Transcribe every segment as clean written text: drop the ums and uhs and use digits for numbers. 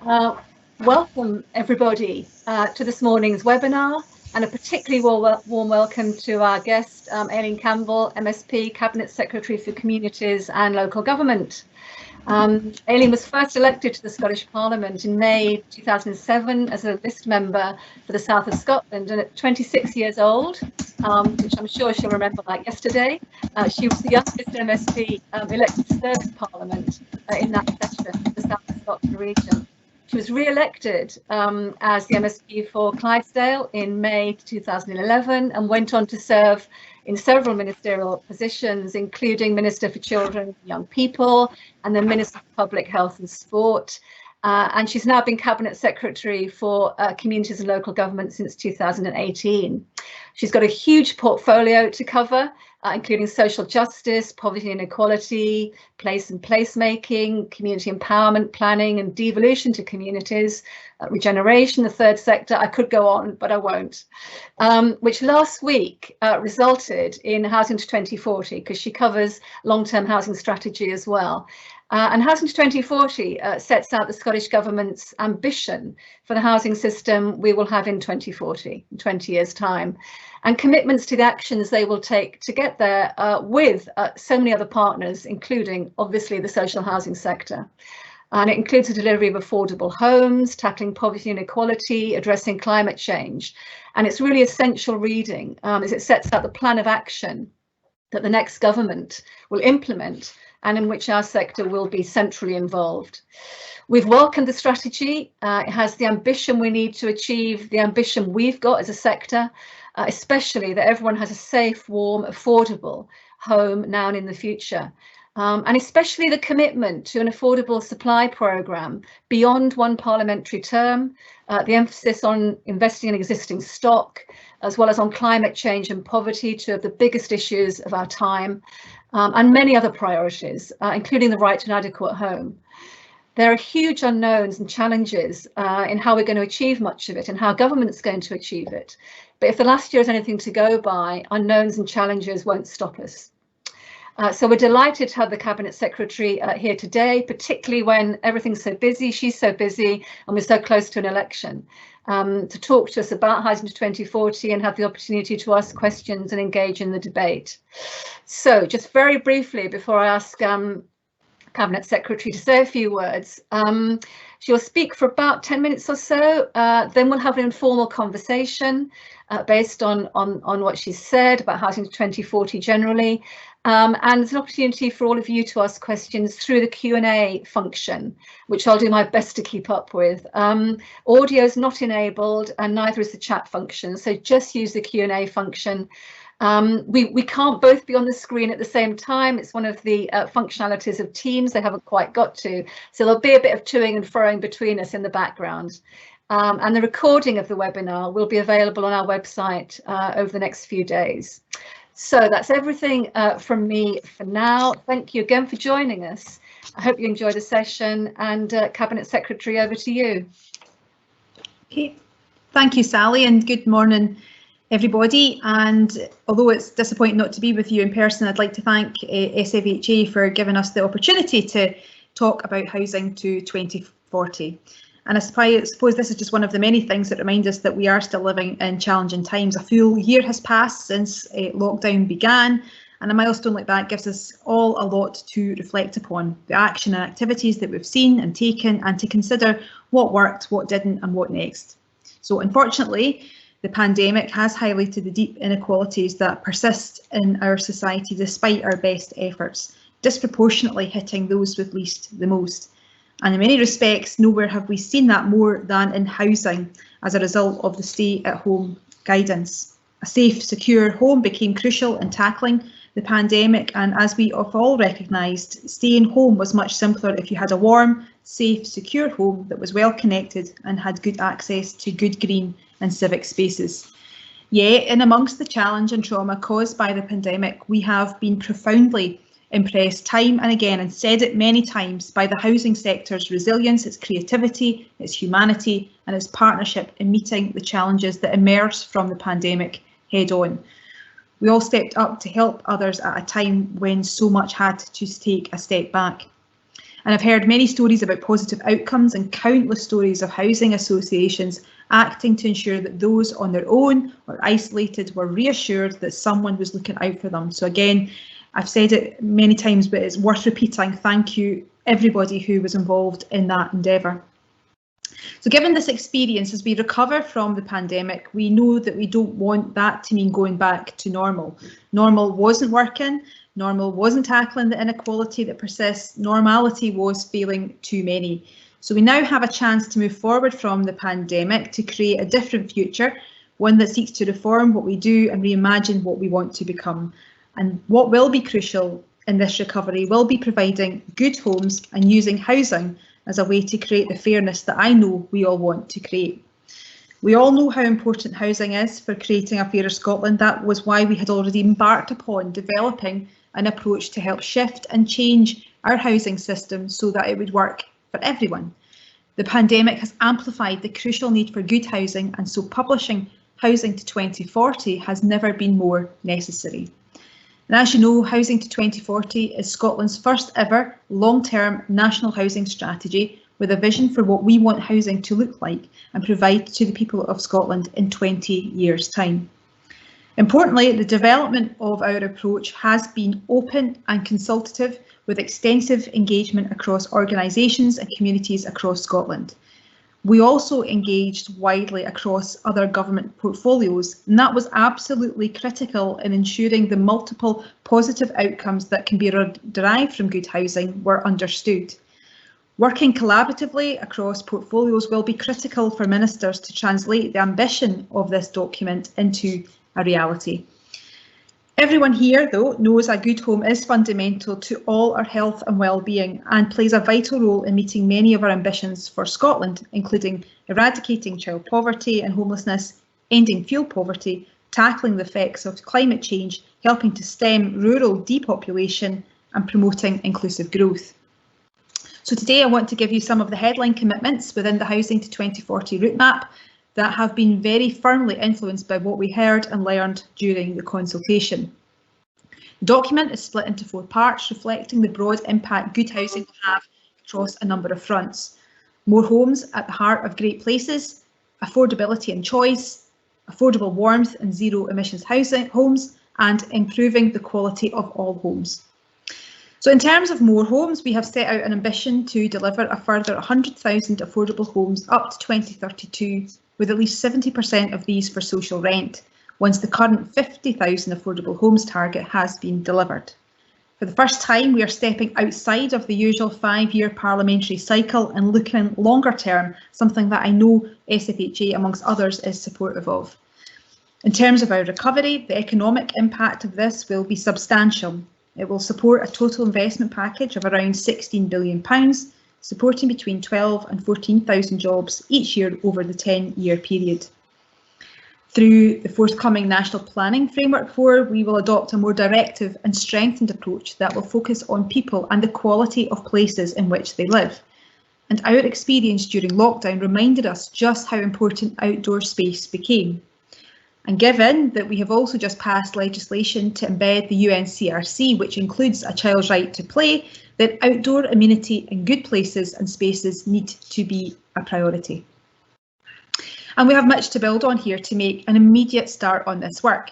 Uh, Welcome everybody to this morning's webinar, and a particularly warm welcome to our guest, Aileen Campbell, MSP, Cabinet Secretary for Communities and Local Government. Aileen was first elected to the Scottish Parliament in May 2007 as a list member for the South of Scotland, and at 26 years old, which I'm sure she'll remember like yesterday, she was the youngest MSP elected to serve in Parliament in that session for the South of Scotland region. She was re-elected as the MSP for Clydesdale in May 2011 and went on to serve in several ministerial positions, including Minister for Children and Young People and then Minister for Public Health and Sport. And she's now been Cabinet Secretary for Communities and Local Government since 2018. She's got a huge portfolio to cover, including social justice, poverty and inequality, place and placemaking, community empowerment planning and devolution to communities, regeneration, the third sector. I could go on, but I won't. Which last week resulted in Housing to 2040, because she covers long-term housing strategy as well. And Housing to 2040 sets out the Scottish Government's ambition for the housing system we will have in 2040, in 20 years' time, and commitments to the actions they will take to get there with so many other partners, including obviously the social housing sector. And it includes the delivery of affordable homes, tackling poverty and inequality, addressing climate change. And it's really essential reading as it sets out the plan of action that the next government will implement and in which our sector will be centrally involved. We've welcomed the strategy. It has the ambition we need to achieve the ambition we've got as a sector, especially that everyone has a safe, warm, affordable home now and in the future. And especially the commitment to an affordable supply programme beyond one parliamentary term, the emphasis on investing in existing stock, as well as on climate change and poverty, two of the biggest issues of our time, and many other priorities, including the right to an adequate home. There are huge unknowns and challenges in how we're going to achieve much of it and how government's going to achieve it. But if the last year is anything to go by, unknowns and challenges won't stop us. So we're delighted to have the Cabinet Secretary here today, particularly when everything's so busy, she's so busy, and we're so close to an election, to talk to us about Housing to 2040 and have the opportunity to ask questions and engage in the debate. So just very briefly, before I ask Cabinet Secretary to say a few words, she'll speak for about 10 minutes or so, then we'll have an informal conversation based on what she's said about Housing to 2040 generally. And there's an opportunity for all of you to ask questions through the Q&A function, which I'll do my best to keep up with. Audio is not enabled and neither is the chat function, so just use the Q&A function. We can't both be on the screen at the same time. It's one of the functionalities of Teams they haven't quite got to. So there'll be a bit of toing and froing between us in the background. And the recording of the webinar will be available on our website over the next few days. So that's everything from me for now. Thank you again for joining us. I hope you enjoy the session, and Cabinet Secretary, over to you. Okay, thank you, Sally, and good morning, everybody. And although it's disappointing not to be with you in person, I'd like to thank SFHA for giving us the opportunity to talk about Housing to 2040. And I suppose this is just one of the many things that remind us that we are still living in challenging times. A full year has passed since lockdown began, and a milestone like that gives us all a lot to reflect upon, the action and activities that we've seen and taken, and to consider what worked, what didn't, and what next. So unfortunately, the pandemic has highlighted the deep inequalities that persist in our society despite our best efforts, disproportionately hitting those with least the most. And in many respects, nowhere have we seen that more than in housing as a result of the stay-at-home guidance. A safe, secure home became crucial in tackling the pandemic, and as we have all recognised, staying home was much simpler if you had a warm, safe, secure home that was well connected and had good access to good green and civic spaces. Yet, in amongst the challenge and trauma caused by the pandemic, we have been profoundly impressed time and again, and said it many times, by the housing sector's resilience, its creativity, its humanity, and its partnership in meeting the challenges that emerged from the pandemic head on. We all stepped up to help others at a time when so much had to take a step back. And I've heard many stories about positive outcomes and countless stories of housing associations acting to ensure that those on their own or isolated were reassured that someone was looking out for them. So again, I've said it many times, but it's worth repeating. Thank you, everybody who was involved in that endeavour. So given this experience, as we recover from the pandemic, we know that we don't want that to mean going back to normal. Normal wasn't working, normal wasn't tackling the inequality that persists, normality was failing too many. So we now have a chance to move forward from the pandemic to create a different future, one that seeks to reform what we do and reimagine what we want to become. And what will be crucial in this recovery will be providing good homes and using housing as a way to create the fairness that I know we all want to create. We all know how important housing is for creating a fairer Scotland. That was why we had already embarked upon developing an approach to help shift and change our housing system so that it would work for everyone. The pandemic has amplified the crucial need for good housing, and so publishing Housing to 2040 has never been more necessary. And as you know, Housing to 2040 is Scotland's first ever long-term national housing strategy with a vision for what we want housing to look like and provide to the people of Scotland in 20 years' time. Importantly, the development of our approach has been open and consultative, with extensive engagement across organisations and communities across Scotland. We also engaged widely across other government portfolios, and that was absolutely critical in ensuring the multiple positive outcomes that can be derived from good housing were understood. Working collaboratively across portfolios will be critical for ministers to translate the ambition of this document into a reality. Everyone here, though, knows a good home is fundamental to all our health and well-being and plays a vital role in meeting many of our ambitions for Scotland, including eradicating child poverty and homelessness, ending fuel poverty, tackling the effects of climate change, helping to stem rural depopulation and promoting inclusive growth. So today I want to give you some of the headline commitments within the Housing to 2040 route map that have been very firmly influenced by what we heard and learned during the consultation. The document is split into 4 parts, reflecting the broad impact good housing will have across a number of fronts. More homes at the heart of great places, affordability and choice, affordable warmth and zero emissions homes, and improving the quality of all homes. So in terms of more homes, we have set out an ambition to deliver a further 100,000 affordable homes up to 2032, with at least 70% of these for social rent, once the current 50,000 affordable homes target has been delivered. For the first time, we are stepping outside of the usual 5-year parliamentary cycle and looking longer term, something that I know SFHA, amongst others, is supportive of. In terms of our recovery, the economic impact of this will be substantial. It will support a total investment package of around £16 billion, supporting between 12,000 and 14,000 jobs each year over the 10-year period. Through the forthcoming National Planning Framework 4, we will adopt a more directive and strengthened approach that will focus on people and the quality of places in which they live. And our experience during lockdown reminded us just how important outdoor space became. And given that we have also just passed legislation to embed the UNCRC, which includes a child's right to play, then outdoor amenity in good places and spaces need to be a priority. And we have much to build on here to make an immediate start on this work.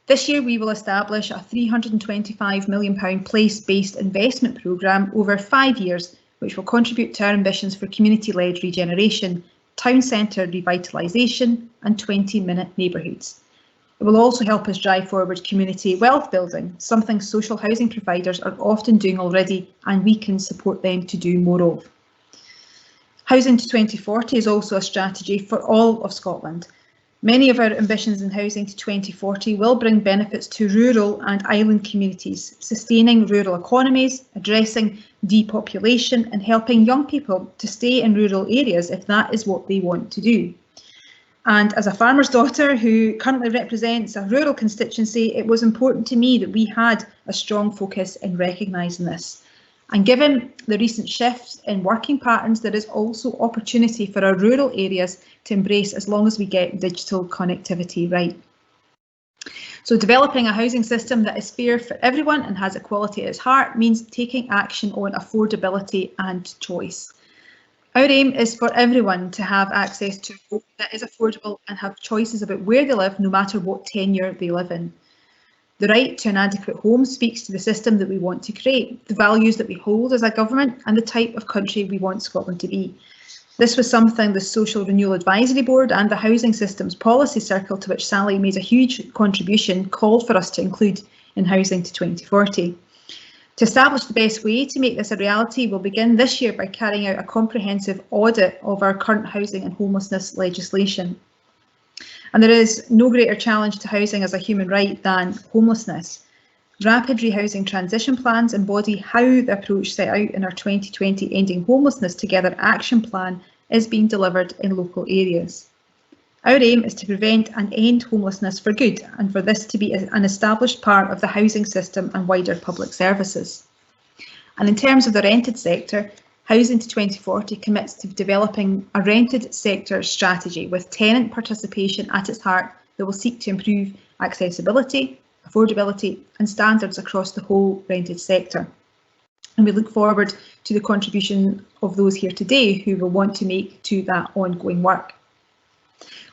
This year we will establish a £325 million place-based investment programme over 5 years, which will contribute to our ambitions for community-led regeneration, town centre revitalisation and 20-minute neighbourhoods. It will also help us drive forward community wealth building, something social housing providers are often doing already, and we can support them to do more of. Housing to 2040 is also a strategy for all of Scotland. Many of our ambitions in Housing to 2040 will bring benefits to rural and island communities, sustaining rural economies, addressing depopulation and helping young people to stay in rural areas if that is what they want to do. And as a farmer's daughter who currently represents a rural constituency, it was important to me that we had a strong focus in recognising this. And given the recent shifts in working patterns, there is also opportunity for our rural areas to embrace as long as we get digital connectivity right. So developing a housing system that is fair for everyone and has equality at its heart means taking action on affordability and choice. Our aim is for everyone to have access to a home that is affordable and have choices about where they live, no matter what tenure they live in. The right to an adequate home speaks to the system that we want to create, the values that we hold as a government, and the type of country we want Scotland to be. This was something the Social Renewal Advisory Board and the Housing Systems Policy Circle, to which Sally made a huge contribution, called for us to include in Housing to 2040. To establish the best way to make this a reality, we'll begin this year by carrying out a comprehensive audit of our current housing and homelessness legislation. And there is no greater challenge to housing as a human right than homelessness. Rapid rehousing transition plans embody how the approach set out in our 2020 Ending Homelessness Together action plan is being delivered in local areas. Our aim is to prevent and end homelessness for good, and for this to be an established part of the housing system and wider public services. And in terms of the rented sector, Housing to 2040 commits to developing a rented sector strategy with tenant participation at its heart that will seek to improve accessibility, affordability and standards across the whole rented sector. And we look forward to the contribution of those here today who will want to make to that ongoing work.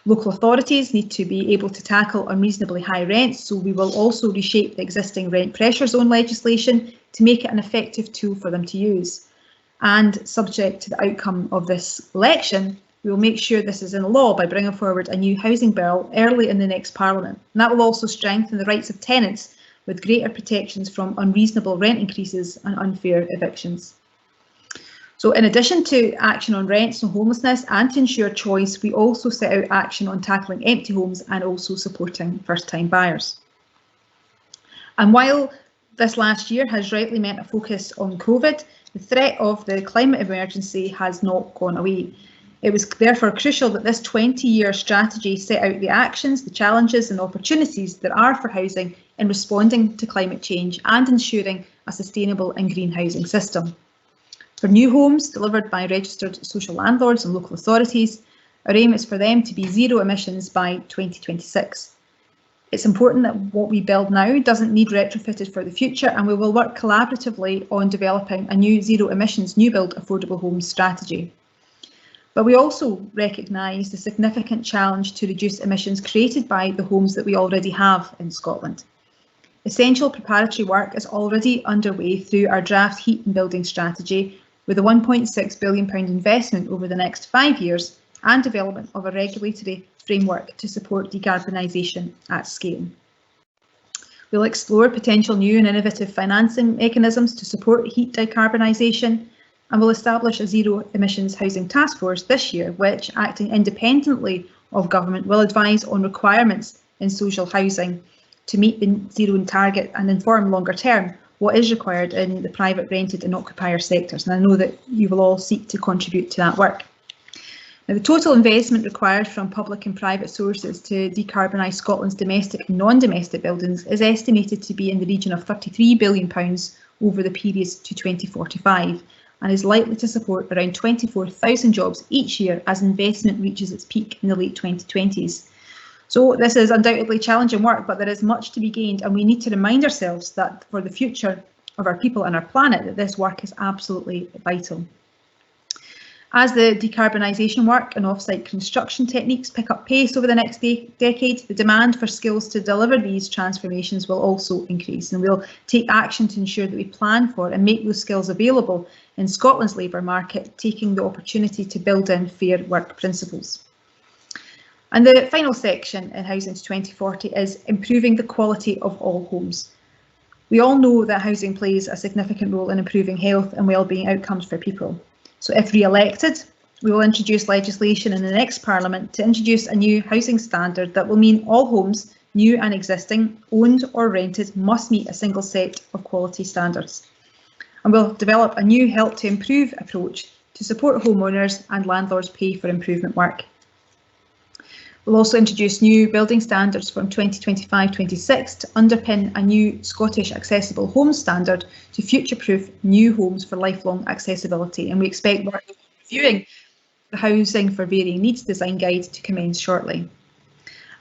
Local authorities need to be able to tackle unreasonably high rents, so we will also reshape the existing rent pressure zone legislation to make it an effective tool for them to use. And subject to the outcome of this election, we will make sure this is in law by bringing forward a new housing bill early in the next Parliament. And that will also strengthen the rights of tenants with greater protections from unreasonable rent increases and unfair evictions. So in addition to action on rents and homelessness and to ensure choice, we also set out action on tackling empty homes and also supporting first-time buyers. And while this last year has rightly meant a focus on COVID, the threat of the climate emergency has not gone away. It was therefore crucial that this 20-year strategy set out the actions, the challenges and opportunities there are for housing in responding to climate change and ensuring a sustainable and green housing system. For new homes delivered by registered social landlords and local authorities, our aim is for them to be zero emissions by 2026. It's important that what we build now doesn't need retrofitted for the future, and we will work collaboratively on developing a new zero emissions new build affordable homes strategy. But we also recognise the significant challenge to reduce emissions created by the homes that we already have in Scotland. Essential preparatory work is already underway through our draft heat and building strategy, with a £1.6 billion investment over the next 5 years and development of a regulatory framework to support decarbonisation at scale. We'll explore potential new and innovative financing mechanisms to support heat decarbonisation, and will establish a zero emissions housing task force this year, which, acting independently of government, will advise on requirements in social housing to meet the zero target and inform longer term what is required in the private, rented and occupier sectors. And I know that you will all seek to contribute to that work. Now, the total investment required from public and private sources to decarbonise Scotland's domestic and non-domestic buildings is estimated to be in the region of £33 billion over the period to 2045. And is likely to support around 24,000 jobs each year as investment reaches its peak in the late 2020s. So this is undoubtedly challenging work, but there is much to be gained, and we need to remind ourselves that for the future of our people and our planet, that this work is absolutely vital. As the decarbonisation work and off-site construction techniques pick up pace over the next decade, the demand for skills to deliver these transformations will also increase, and we'll take action to ensure that we plan for and make those skills available in Scotland's labour market, taking the opportunity to build in fair work principles. And the final section in Housing to 2040 is improving the quality of all homes. We all know that housing plays a significant role in improving health and wellbeing outcomes for people. So if re-elected, we will introduce legislation in the next Parliament to introduce a new housing standard that will mean all homes, new and existing, owned or rented, must meet a single set of quality standards. And we'll develop a new help to improve approach to support homeowners and landlords pay for improvement work. We'll also introduce new building standards from 2025-26 to underpin a new Scottish Accessible Homes Standard to future-proof new homes for lifelong accessibility. And we expect work reviewing the Housing for Varying Needs Design Guide to commence shortly.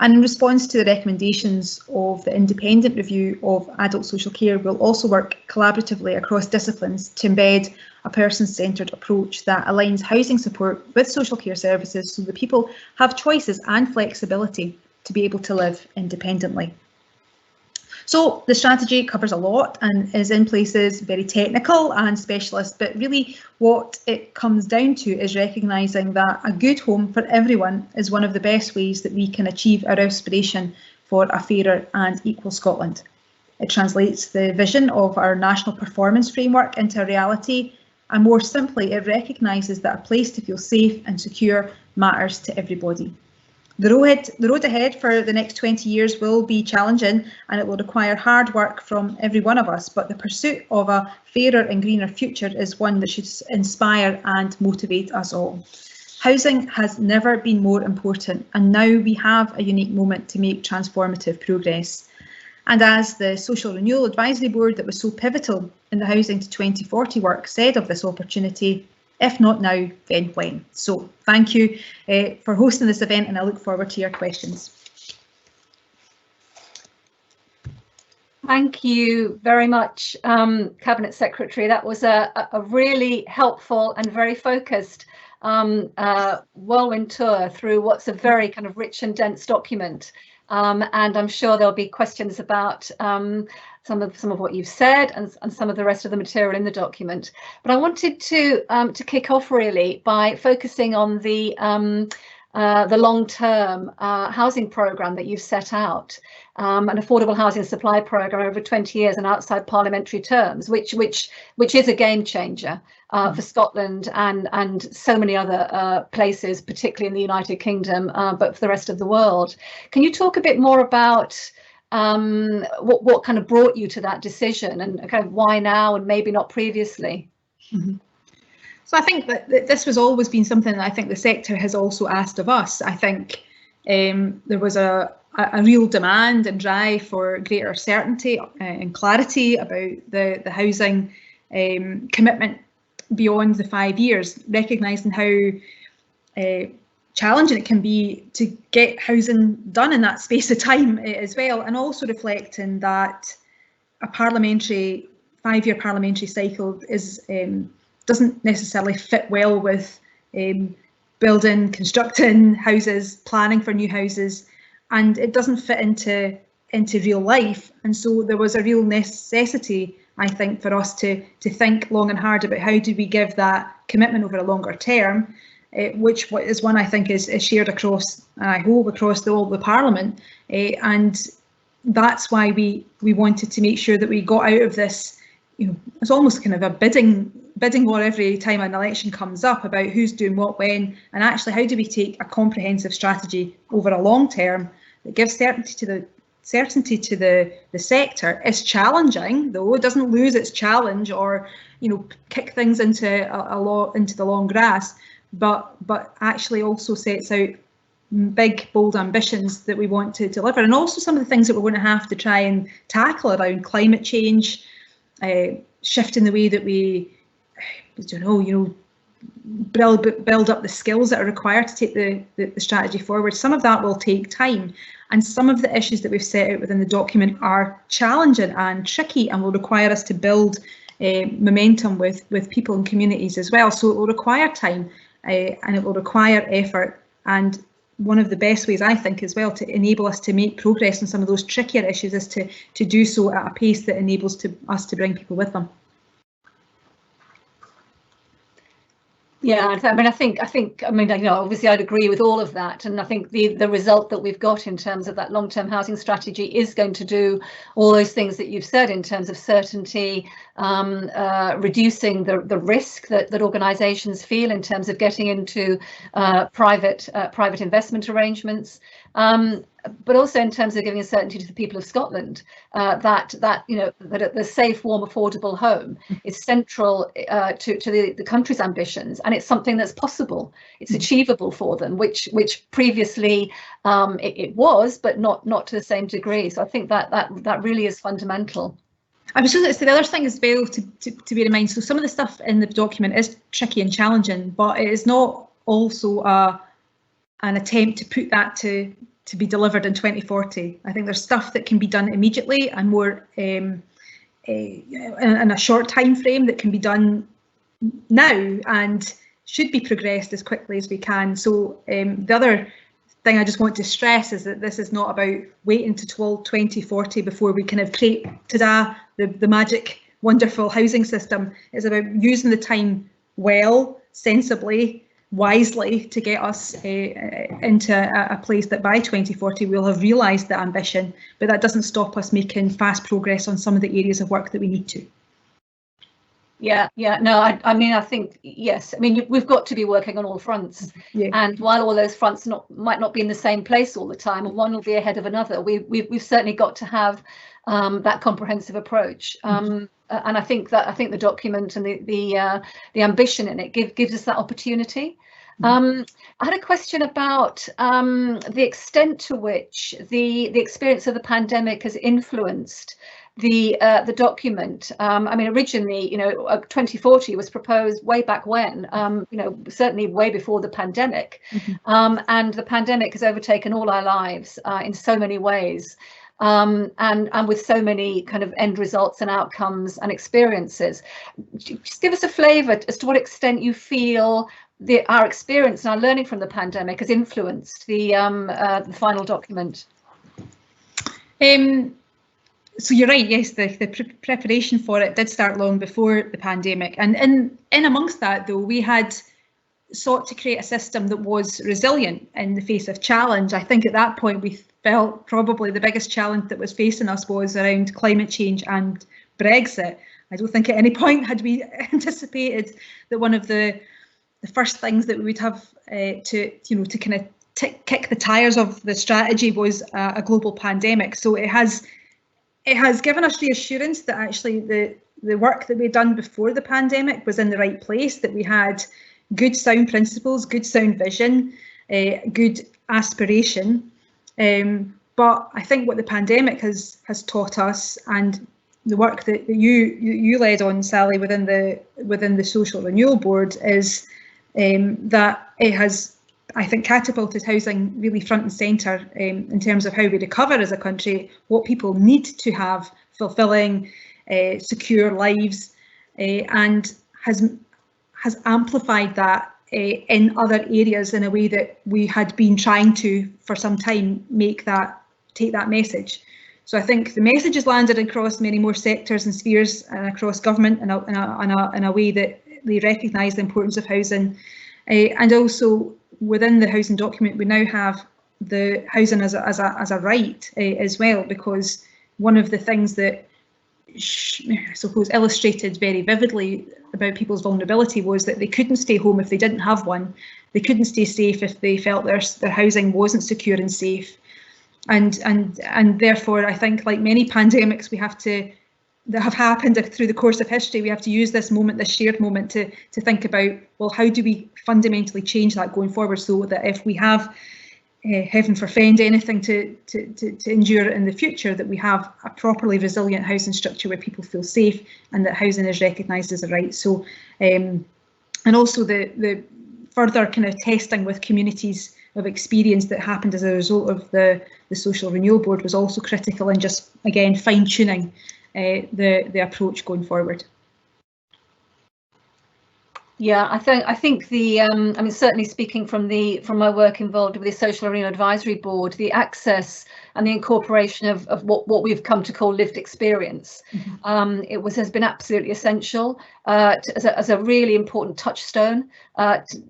And in response to the recommendations of the independent review of adult social care, we'll also work collaboratively across disciplines to embed a person-centred approach that aligns housing support with social care services so that people have choices and flexibility to be able to live independently. So the strategy covers a lot and is in places very technical and specialist, but really what it comes down to is recognising that a good home for everyone is one of the best ways that we can achieve our aspiration for a fairer and equal Scotland. It translates the vision of our national performance framework into a reality, and more simply, it recognises that a place to feel safe and secure matters to everybody. The road ahead for the next 20 years will be challenging, and it will require hard work from every one of us, but the pursuit of a fairer and greener future is one that should inspire and motivate us all. Housing has never been more important, and now we have a unique moment to make transformative progress. And as the Social Renewal Advisory Board that was so pivotal in the Housing to 2040 work said of this opportunity, if not now, then when? So thank you for hosting this event, and I look forward to your questions. Thank you very much, Cabinet Secretary. That was a really helpful and very focused whirlwind tour through what's a very kind of rich and dense document. And I'm sure there'll be questions about some of what you've said and some of the rest of the material in the document. But I wanted to kick off really by focusing on the long-term housing programme that you've set out, an affordable housing supply programme over 20 years and outside parliamentary terms, which is a game changer for Scotland and so many other places, particularly in the United Kingdom, but for the rest of the world. Can you talk a bit more about what kind of brought you to that decision, and kind of why now and maybe not previously? Mm-hmm. So I think that this has always been something that I think the sector has also asked of us. I think there was a real demand and drive for greater certainty and clarity about the housing commitment beyond the 5 years, recognising how challenging it can be to get housing done in that space of time as well, and also reflecting that a 5-year parliamentary cycle is doesn't necessarily fit well with building, constructing houses, planning for new houses, and it doesn't fit into real life. And so there was a real necessity, I think, for us to think long and hard about how do we give that commitment over a longer term, which is one I think is shared across, I hope, across all the Parliament, and that's why we wanted to make sure that we got out of this. You know, it's almost kind of a bidding war every time an election comes up about who's doing what when, and actually how do we take a comprehensive strategy over a long term that gives certainty to the sector. It's challenging, though. It doesn't lose its challenge or, you know, kick things into the long grass, but actually also sets out big, bold ambitions that we want to deliver, and also some of the things that we're going to have to try and tackle around climate change, shifting the way that we, build up the skills that are required to take the strategy forward. Some of that will take time, and some of the issues that we've set out within the document are challenging and tricky and will require us to build momentum with people and communities as well. So it will require time and it will require effort, and one of the best ways I think as well to enable us to make progress on some of those trickier issues is to do so at a pace that enables us to bring people with them. Yeah, I think, obviously I'd agree with all of that, and I think the result that we've got in terms of that long-term housing strategy is going to do all those things that you've said in terms of certainty, reducing the risk that organisations feel in terms of getting into private investment arrangements, but also in terms of giving a certainty to the people of Scotland that the safe, warm, affordable home is central to the country's ambitions, and it's something that's possible. It's achievable for them, which previously it was, but not to the same degree. So I think that really is fundamental. I was just going to say the other thing as well to bear in mind. So some of the stuff in the document is tricky and challenging, but it is not also an attempt to put that to to be delivered in 2040. I think there's stuff that can be done immediately and more in a short time frame that can be done now and should be progressed as quickly as we can. So the other thing I just want to stress is that this is not about waiting to 2040 before we kind of create, ta-da, the magic, wonderful housing system. It's about using the time well, sensibly, wisely to get us into a place that by 2040 we'll have realised the ambition, but that doesn't stop us making fast progress on some of the areas of work that we need to. Yeah, no, I mean, I think, yes, I mean, we've got to be working on all fronts. Yeah. And while all those fronts might not be in the same place all the time, and one will be ahead of another, we've certainly got to have that comprehensive approach. And I think the document and the ambition in it gives us that opportunity. I had a question about the extent to which the experience of the pandemic has influenced the document. I mean, originally, 2040 was proposed way back when, certainly way before the pandemic, and the pandemic has overtaken all our lives in so many ways, and with so many kind of end results and outcomes and experiences. Just give us a flavour as to what extent you feel our experience and our learning from the pandemic has influenced the final document. So you're right, yes, the preparation for it did start long before the pandemic, and in amongst that though, we had sought to create a system that was resilient in the face of challenge. I think at that point we felt probably the biggest challenge that was facing us was around climate change and Brexit. I don't think at any point had we anticipated that one of the first things that we would have to kind of kick the tires of the strategy was a global pandemic. So it has given us reassurance that actually the work that we'd done before the pandemic was in the right place, that we had good sound principles, good sound vision, good aspiration. But I think what the pandemic has taught us, and the work that you led on, Sally, within the Social Renewal Board, is that it has, I think, catapulted housing really front and centre in terms of how we recover as a country, what people need to have fulfilling, secure lives, and has amplified that in other areas in a way that we had been trying to, for some time, take that message. So I think the message has landed across many more sectors and spheres and across government in a way that they recognise the importance of housing, and also within the housing document we now have the housing as a right as well, because one of the things that I suppose illustrated very vividly about people's vulnerability was that they couldn't stay home if they didn't have one. They couldn't stay safe if they felt their housing wasn't secure and safe, and therefore I think, like many pandemics that have happened through the course of history, we have to use this moment, this shared moment, to think about, well, how do we fundamentally change that going forward, so that if we have, heaven forfend, anything to endure in the future, that we have a properly resilient housing structure where people feel safe and that housing is recognised as a right. So, and also the further kind of testing with communities of experience that happened as a result of the Social Renewal Board was also critical in just, again, fine-tuning the approach going forward. Yeah, I think the I mean, certainly speaking from my work involved with the Social Renewal Advisory Board, the access and the incorporation of what we've come to call lived experience, has been absolutely essential as a really important touchstone,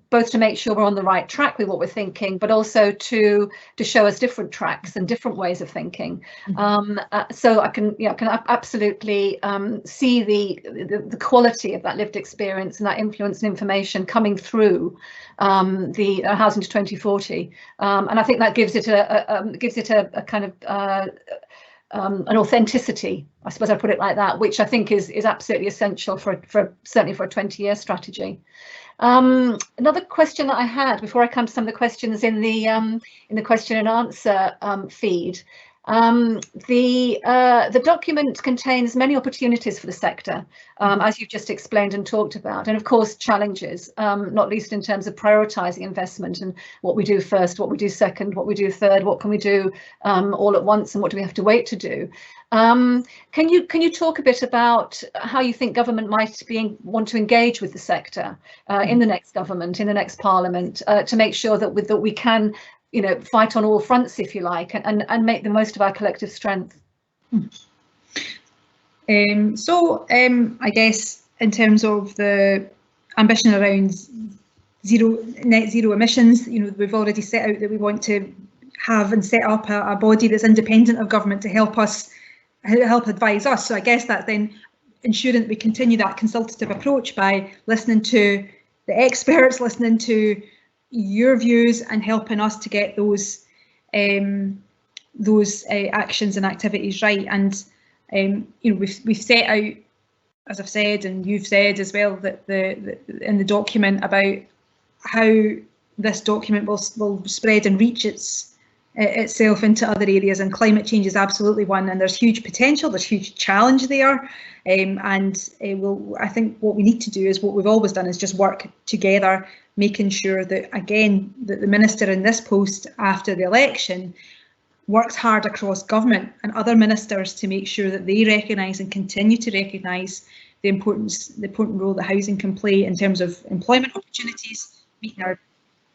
both to make sure we're on the right track with what we're thinking, but also to show us different tracks and different ways of thinking. So I can absolutely see the quality of that lived experience and that influence and information coming through the Housing to 2040, and I think that gives it a kind of an authenticity, I suppose I put it like that, which I think is absolutely essential for certainly for a 20-year strategy. Another question that I had before I come to some of the questions in the question and answer feed The document contains many opportunities for the sector, as you've just explained and talked about, and of course challenges, not least in terms of prioritising investment and what we do first, what we do second, what we do third, what can we do all at once, and what do we have to wait to do. Can you talk a bit about how you think government might want to engage with the sector in the next government, in the next parliament, to make sure that we can, you know, fight on all fronts, if you like, and make the most of our collective strength? I guess in terms of the ambition around net zero emissions, you know, we've already set out that we want to have and set up a body that's independent of government to help advise us. So I guess that then ensuring that we continue that consultative approach by listening to the experts, listening to your views, and helping us to get those actions and activities right. And you know, we've set out, as I've said, and you've said as well, that in the document about how this document will spread and reach itself into other areas, and climate change is absolutely one. And there's huge potential, there's huge challenge there, I think what we need to do is what we've always done, is just work together, making sure that, again, that the minister in this post after the election works hard across government and other ministers to make sure that they recognise and continue to recognise the important role that housing can play in terms of employment opportunities, meeting our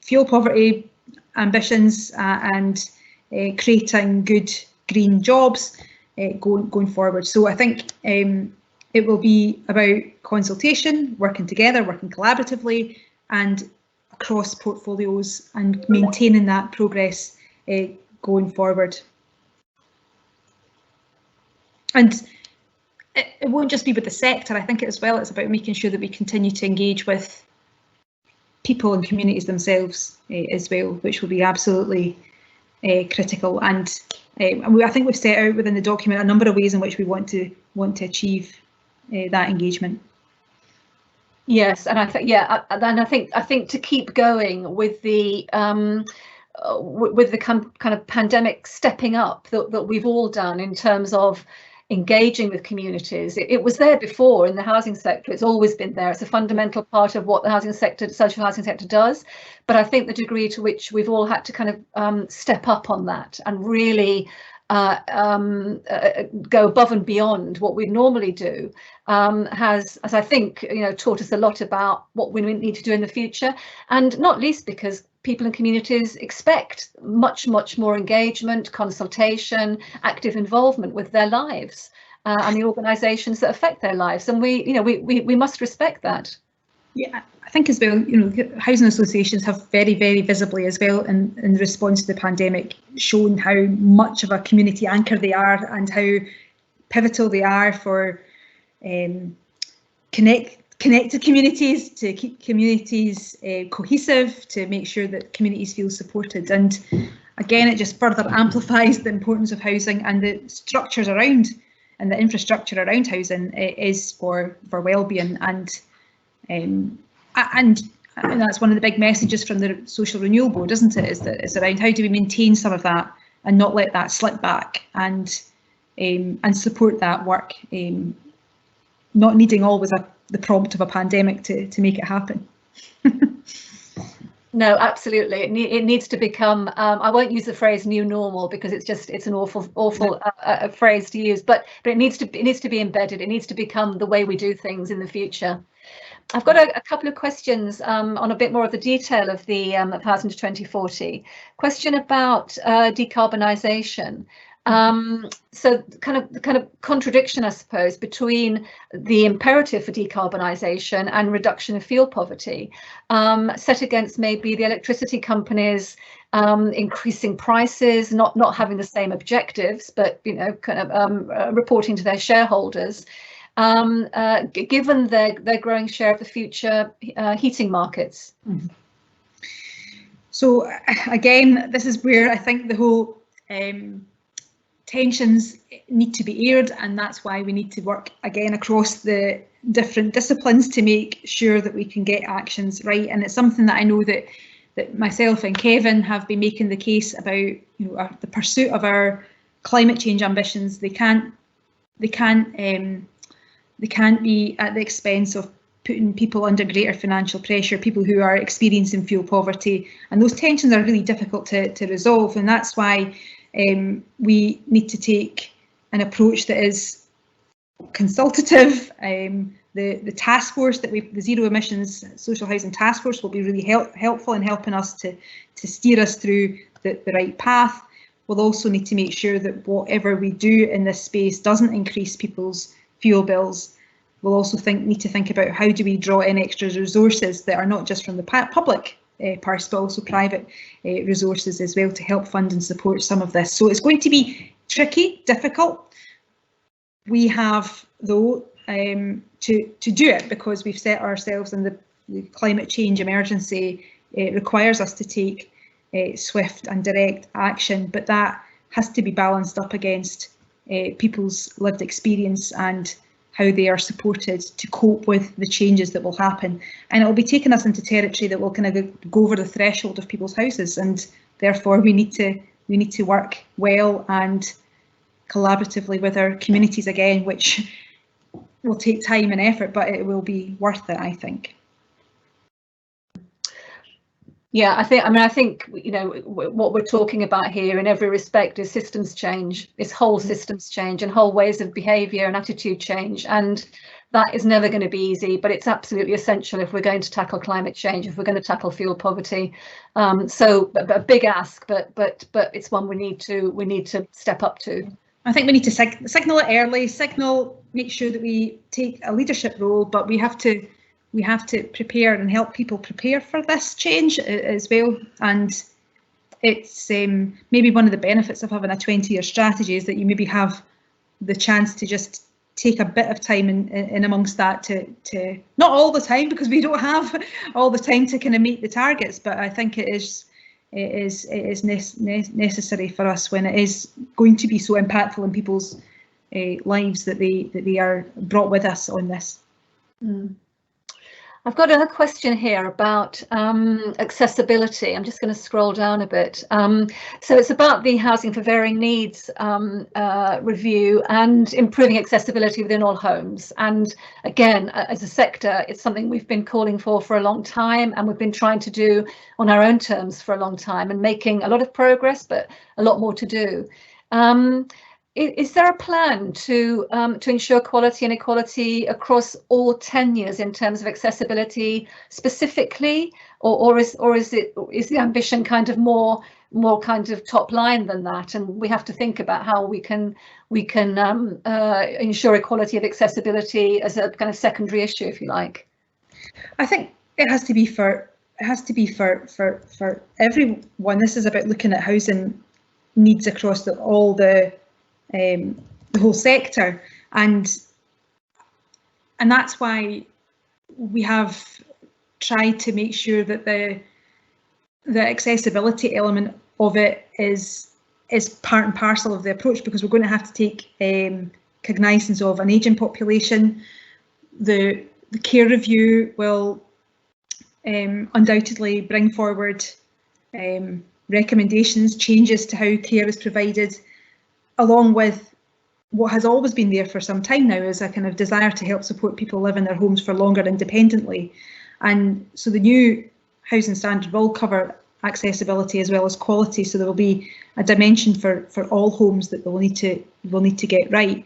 fuel poverty ambitions, and creating good green jobs going forward. So I think it will be about consultation, working together, working collaboratively and across portfolios, and maintaining that progress going forward. And it won't just be with the sector. I think as well, it's about making sure that we continue to engage with people and communities themselves as well, which will be absolutely critical. And I think we've set out within the document a number of ways in which we want to achieve that engagement. Yes, and I think, yeah, and I think to keep going with the kind of pandemic stepping up that we've all done in terms of engaging with communities. It was there before in the housing sector. It's always been there. It's a fundamental part of what the housing sector, social housing sector, does. But I think the degree to which we've all had to kind of step up on that and really go above and beyond what we normally do has, as I think, you know, taught us a lot about what we need to do in the future, and not least because people and communities expect much more engagement, consultation, active involvement with their lives and the organisations that affect their lives, and we must respect that. Yeah, I think as well, you know, housing associations have very visibly as well in response to the pandemic shown how much of a community anchor they are and how pivotal they are for connected communities, to keep communities cohesive, to make sure that communities feel supported. And again, it just further amplifies the importance of housing, and the structures around and the infrastructure around housing is for well-being. And that's one of the big messages from the Social Renewal Board, isn't it? Is that it's around how do we maintain some of that and not let that slip back, and support that work, not needing always the prompt of a pandemic to make it happen. No, absolutely. It needs to become, I won't use the phrase new normal because it's an awful phrase to use, but it needs to be embedded. It needs to become the way we do things in the future. I've got a couple of questions on a bit more of the detail of the Housing to 2040. Question about decarbonisation. So kind of contradiction, I suppose, between the imperative for decarbonisation and reduction of fuel poverty, set against maybe the electricity companies increasing prices, not having the same objectives, but kind of reporting to their shareholders. Given their growing share of the future heating markets. Mm-hmm. So again, this is where I think the whole tensions need to be aired, and that's why we need to work again across the different disciplines to make sure that we can get actions right. And it's something that I know that myself and Kevin have been making the case about, the pursuit of our climate change ambitions, they can't be at the expense of putting people under greater financial pressure, people who are experiencing fuel poverty, and those tensions are really difficult to resolve, and that's why we need to take an approach that is consultative. The task force that the Zero Emissions Social Housing Task Force will be really helpful in helping us to steer us through the right path. We'll also need to make sure that whatever we do in this space doesn't increase people's fuel bills. We'll also need to think about how do we draw in extra resources that are not just from the public purse, but also private resources as well to help fund and support some of this. So it's going to be tricky, difficult. We have, though, to do it because we've set ourselves in the climate change emergency. It requires us to take swift and direct action, but that has to be balanced up against people's lived experience and how they are supported to cope with the changes that will happen. And it will be taking us into territory that will kind of go over the threshold of people's houses, and therefore we need to work well and collaboratively with our communities again, which will take time and effort, but it will be worth it, I think. Yeah, I think what we're talking about here in every respect is systems change. It's whole systems change and whole ways of behaviour and attitude change, and that is never going to be easy, but it's absolutely essential if we're going to tackle climate change, if we're going to tackle fuel poverty. So a big ask, but it's one we need to step up to. I think we need to signal it early, make sure that we take a leadership role, but we have to prepare and help people prepare for this change as well. And it's maybe one of the benefits of having a 20-year strategy is that you maybe have the chance to just take a bit of time in amongst that to not all the time, because we don't have all the time to kind of meet the targets, but I think it is necessary for us when it is going to be so impactful in people's lives that they are brought with us on this. I've got a question here about accessibility. I'm just going to scroll down a bit. So it's about the Housing for Varying Needs review and improving accessibility within all homes. And again, as a sector, it's something we've been calling for a long time, and we've been trying to do on our own terms for a long time and making a lot of progress, but a lot more to do. Is there a plan to ensure quality and equality across all tenures in terms of accessibility specifically, or is the ambition kind of more kind of top line than that, and we have to think about how we can ensure equality of accessibility as a kind of secondary issue, if you like? I think it has to be for everyone. This is about looking at housing needs across the whole sector, and that's why we have tried to make sure that the accessibility element of it is part and parcel of the approach, because we're going to have to take cognizance of an ageing population. The care review will undoubtedly bring forward recommendations, changes to how care is provided, along with what has always been there for some time now, is a kind of desire to help support people live in their homes for longer independently. And so the new housing standard will cover accessibility as well as quality, so there will be a dimension for all homes that we'll need to get right.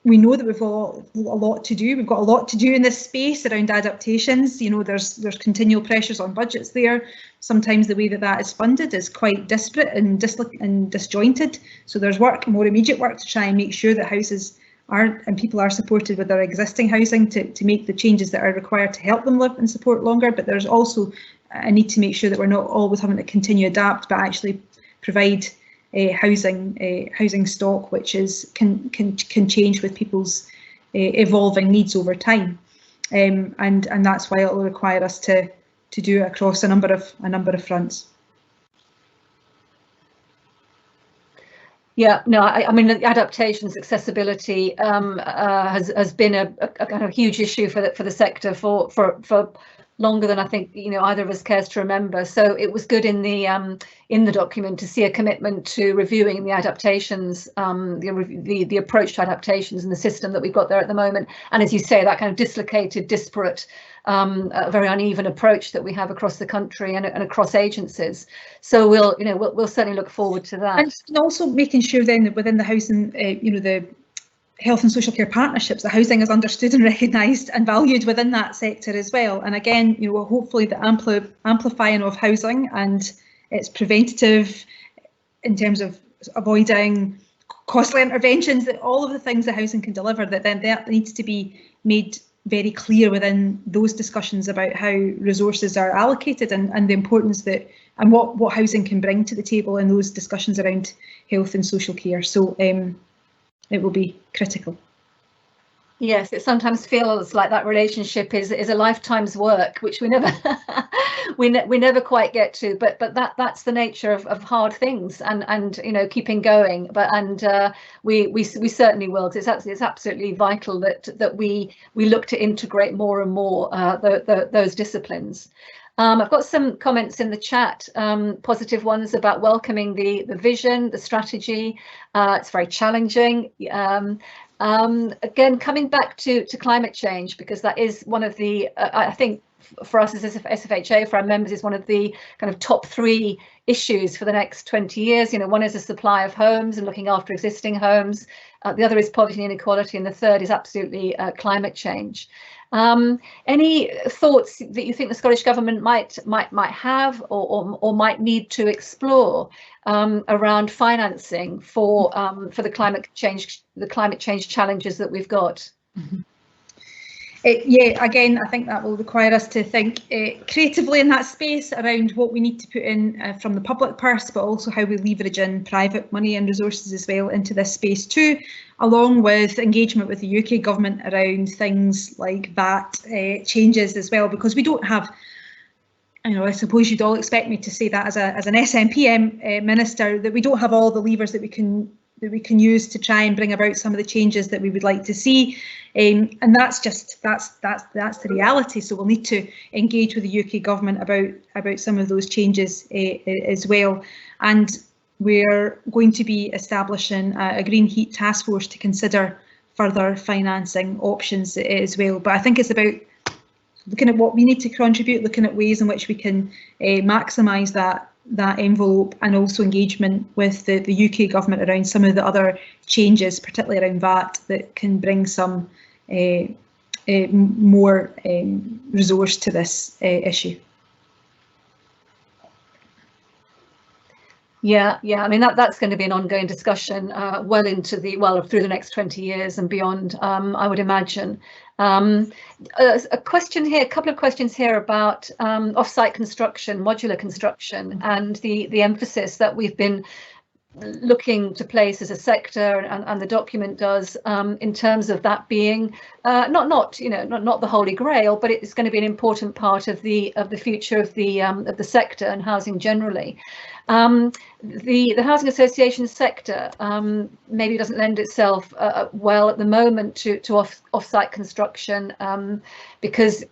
We know that we've got a lot to do. We've got a lot to do in this space around adaptations. You know, there's continual pressures on budgets there. Sometimes the way that is funded is quite disparate and disjointed. So there's more immediate work to try and make sure that houses and people are supported with their existing housing to make the changes that are required to help them live and support longer. But there's also a need to make sure that we're not always having to continue adapt, but actually provide housing stock which can change with people's evolving needs over time, and that's why it will require us to do it across a number of fronts. Yeah, no, I mean, adaptations, accessibility has been a kind of huge issue for the sector for longer than I think either of us cares to remember. So it was good in the document to see a commitment to reviewing the adaptations, the approach to adaptations and the system that we've got there at the moment. And as you say, that kind of dislocated, disparate, very uneven approach that we have across the country and across agencies. So we'll certainly look forward to that. And also making sure then that within the housing, the health and social care partnerships, the housing is understood and recognised and valued within that sector as well. And again, hopefully the amplifying of housing and its preventative in terms of avoiding costly interventions, that all of the things that housing can deliver, that then that needs to be made very clear within those discussions about how resources are allocated and the importance that and what housing can bring to the table in those discussions around health and social care. So it will be critical. Yes, it sometimes feels like that relationship is a lifetime's work, which we never we never quite get to. But that's the nature of hard things and keeping going. But we certainly will. It's absolutely vital that we look to integrate more and more those disciplines. I've got some comments in the chat, positive ones about welcoming the vision, the strategy. It's very challenging. Again, coming back to climate change, because that is one of the, I think for us as SFHA, for our members, is one of the kind of top 3 issues for the next 20 years. One is the supply of homes and looking after existing homes. The other is poverty and inequality, and the third is absolutely climate change. Any thoughts that you think the Scottish Government might have or might need to explore around financing for the climate change challenges that we've got? Mm-hmm. Yeah, again, I think that will require us to think creatively in that space around what we need to put in from the public purse, but also how we leverage in private money and resources as well into this space too, along with engagement with the UK government around things like VAT changes as well, because we don't have, I suppose you'd all expect me to say that as an SNP minister, that we don't have all the levers that we can use to try and bring about some of the changes that we would like to see, and that's the reality. So we'll need to engage with the UK government about some of those changes as well. And we're going to be establishing a Green Heat Task Force to consider further financing options as well. But I think it's about looking at what we need to contribute, looking at ways in which we can maximise that envelope, and also engagement with the UK government around some of the other changes, particularly around VAT, that can bring some more resource to this issue. Yeah. I mean, that's going to be an ongoing discussion well through the next 20 years and beyond, I would imagine. A question here, a couple of questions here about off-site construction, modular construction, and the emphasis that we've been looking to place as a sector, and the document does, in terms of that being not the holy grail, but it's going to be an important part of the future of the sector and housing generally. The housing association sector maybe doesn't lend itself well at the moment to off-site construction, because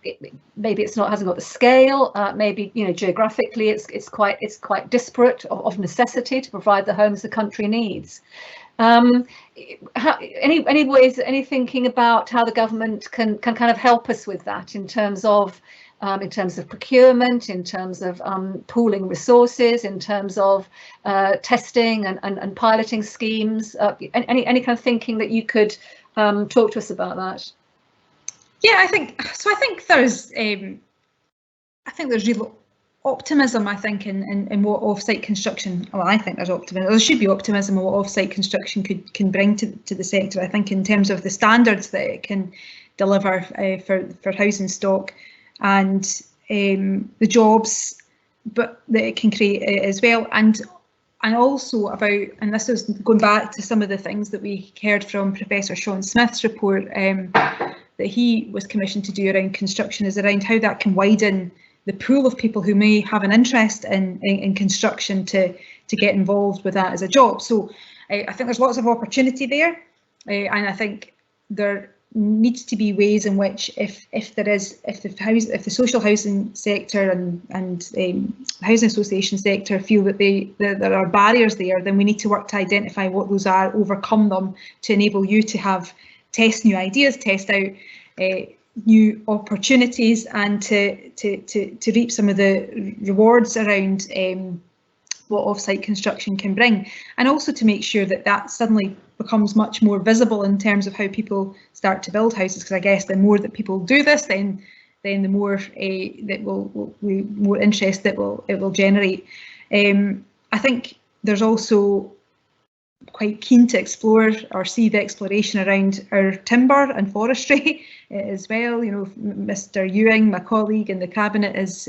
maybe hasn't got the scale. Maybe geographically it's quite disparate of necessity to provide the homes the country needs. Any thinking about how the government can kind of help us with that in terms of procurement, in terms of pooling resources, in terms of testing and piloting schemes? Any kind of thinking that you could talk to us about that? Yeah, I think there's real optimism, I think, in what off-site construction. Well, I think there's optimism. There should be optimism in what off-site construction can bring to the sector. I think in terms of the standards that it can deliver for housing stock, and the jobs but that it can create as well, and also about, and this is going back to some of the things that we heard from Professor Sean Smith's report that he was commissioned to do around construction, is around how that can widen the pool of people who may have an interest in construction to get involved with that as a job. So I think there's lots of opportunity there, and I think there needs to be ways in which if the social housing sector and housing association sector feel that there are barriers there, then we need to work to identify what those are, overcome them, to enable you to test new ideas, test out new opportunities, and to reap some of the rewards around what off-site construction can bring, and also to make sure that suddenly becomes much more visible in terms of how people start to build houses, because I guess the more that people do this, then the more more interest that it will generate. I think there's also quite keen to explore or see the exploration around our timber and forestry as well. You know, Mr. Ewing, my colleague in the cabinet, is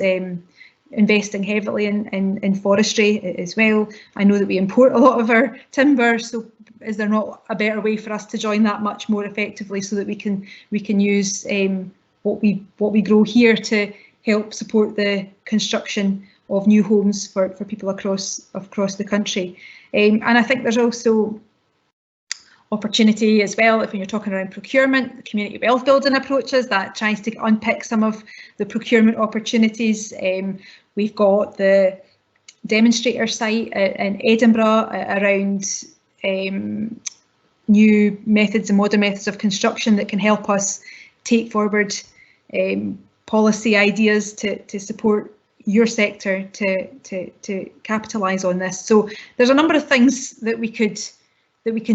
investing heavily in forestry as well. I know that we import a lot of our timber, so is there not a better way for us to join that much more effectively, so that we can use what we grow here to help support the construction of new homes for people across the country. And I think there's also opportunity as well, if when you're talking around procurement, community wealth building approaches, that tries to unpick some of the procurement opportunities. We've got the demonstrator site in Edinburgh around new methods and modern methods of construction that can help us take forward policy ideas to support your sector to capitalise on this. So there's a number of things that we can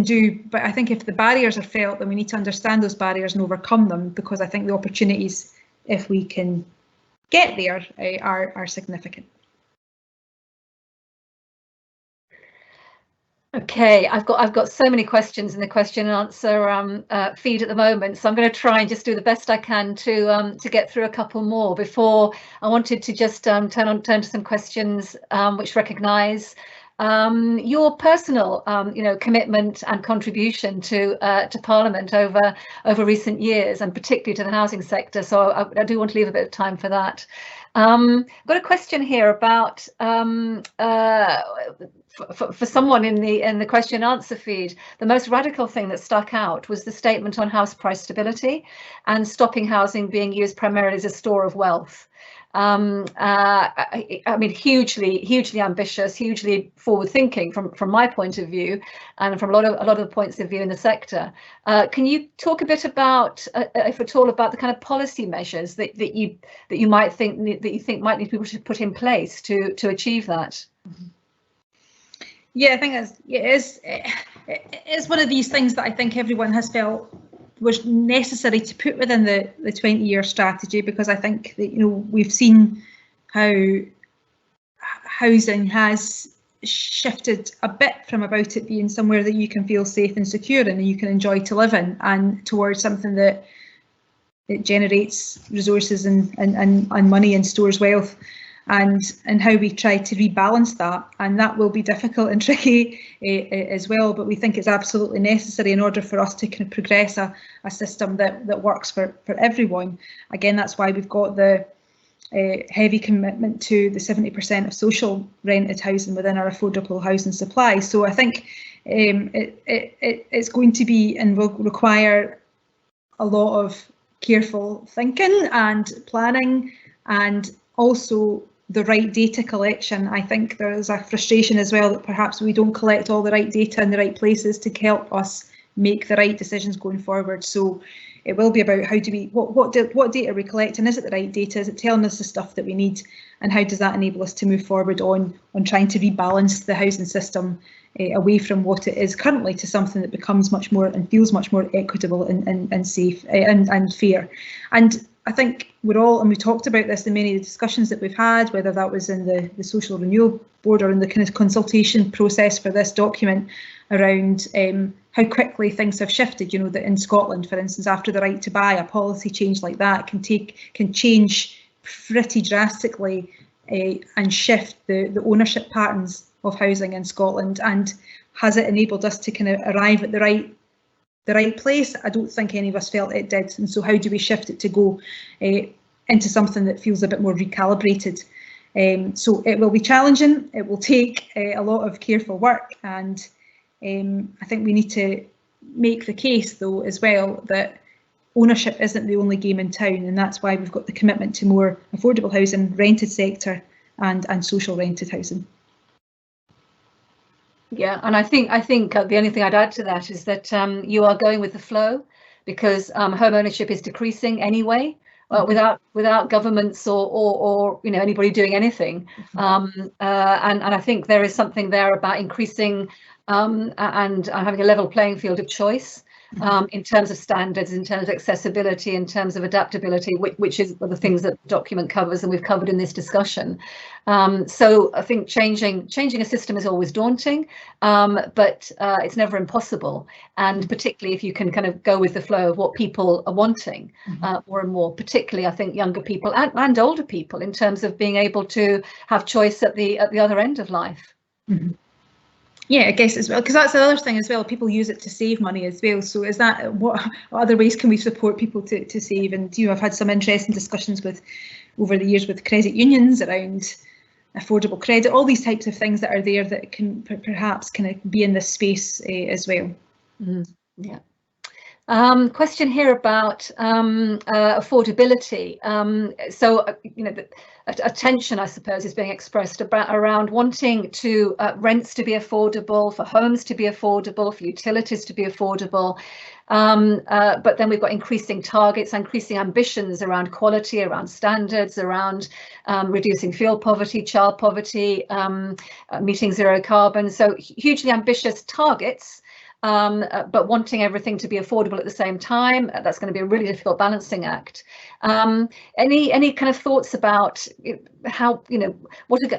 do, but I think if the barriers are felt, then we need to understand those barriers and overcome them, because I think the opportunities, if we can get there, are significant. Okay, I've got so many questions in the question and answer feed at the moment, so I'm going to try and just do the best I can to get through a couple more. Before, I wanted to just turn to some questions which recognise your personal commitment and contribution to Parliament over recent years, and particularly to the housing sector. So I do want to leave a bit of time for that. I've got a question here about for someone in the question and answer feed. The most radical thing that stuck out was the statement on house price stability and stopping housing being used primarily as a store of wealth. I mean, hugely ambitious, hugely forward-thinking from my point of view, and from a lot of the points of view in the sector. Can you talk a bit about, if at all, about the kind of policy measures that you might think might need people to put in place to achieve that? Yeah, I think it's one of these things that I think everyone has felt was necessary to put within the 20-year strategy, because I think that, we've seen how housing has shifted a bit from about it being somewhere that you can feel safe and secure in and you can enjoy to live in, and towards something that it generates resources and money and stores wealth. And how we try to rebalance that, and that will be difficult and tricky as well, but we think it's absolutely necessary in order for us to kind of progress a system that works for everyone. Again, that's why we've got the heavy commitment to the 70% of social rented housing within our affordable housing supply. So I think it's going to be and will require a lot of careful thinking and planning, and also the right data collection. I think there is a frustration as well that perhaps we don't collect all the right data in the right places to help us make the right decisions going forward. So it will be about how do we, what data are we collecting? Is it the right data? Is it telling us the stuff that we need? And how does that enable us to move forward on trying to rebalance the housing system away from what it is currently to something that becomes much more and feels much more equitable and safe and fair. And I think we're all, and we talked about this in many of the discussions that we've had, whether that was in the Social Renewal Board or in the kind of consultation process for this document, around how quickly things have shifted. That in Scotland, for instance, after the right to buy, a policy change like that can change pretty drastically and shift the ownership patterns of housing in Scotland. And has it enabled us to kind of arrive at the right place? I don't think any of us felt it did. And so how do we shift it to go into something that feels a bit more recalibrated? So it will be challenging. It will take a lot of careful work, and I think we need to make the case, though, as well, that ownership isn't the only game in town, and that's why we've got the commitment to more affordable housing, rented sector, and social rented housing. Yeah, and I think the only thing I'd add to that is that you are going with the flow, because home ownership is decreasing anyway, without governments or anybody doing anything. And I think there is something there about increasing and having a level playing field of choice. In terms of standards, in terms of accessibility, in terms of adaptability, which is the things that the document covers and we've covered in this discussion. So I think changing a system is always daunting, but it's never impossible. And particularly if you can kind of go with the flow of what people are wanting more and more, particularly I think younger people and older people, in terms of being able to have choice at the other end of life. Yeah, I guess as well, because that's the other thing as well. People use it to save money as well. So is that what other ways can we support people to save? And I've had some interesting discussions over the years with credit unions around affordable credit, all these types of things that are there that can perhaps kind of be in this space as well. Yeah. Question here about affordability. So attention, I suppose, is being expressed around wanting to rents to be affordable, for homes to be affordable, for utilities to be affordable. But then we've got increasing targets, increasing ambitions around quality, around standards, around reducing fuel poverty, child poverty, meeting zero carbon. So hugely ambitious targets. But wanting everything to be affordable at the same time, that's going to be a really difficult balancing act. Any kind of thoughts about how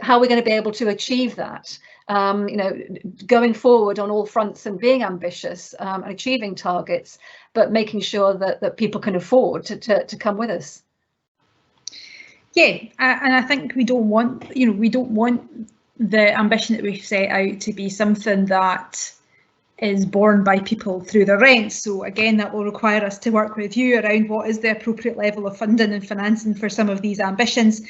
how we're going to be able to achieve that? Going forward on all fronts and being ambitious and achieving targets, but making sure that people can afford to come with us. Yeah, and I think we don't want the ambition that we've set out to be something that is borne by people through their rents. So again, that will require us to work with you around what is the appropriate level of funding and financing for some of these ambitions.